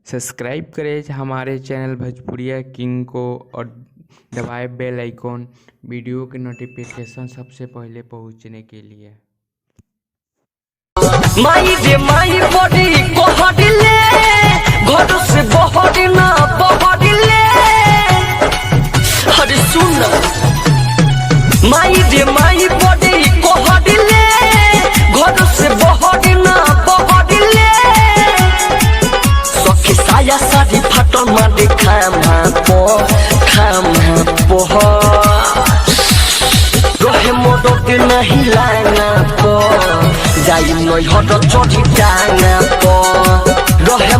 Subscribe करें हमारे channel भोजपुरिया किंग को और दबाए बेल आइकॉन वीडियो के नोटिफिकेशन सबसे पहले पहुंचने के लिए। माई रे माई बॉडी को हटले घर से बहुत ना बहटले। अरे सुन माई रे माई बॉडी को हटले घर से बहुत ना बहटले। सखी साया साड़ी फटल मारे खामा पो रहे मोडो के नहीं लाना पो जाई नई हट चढ़ी टांगा पो रहे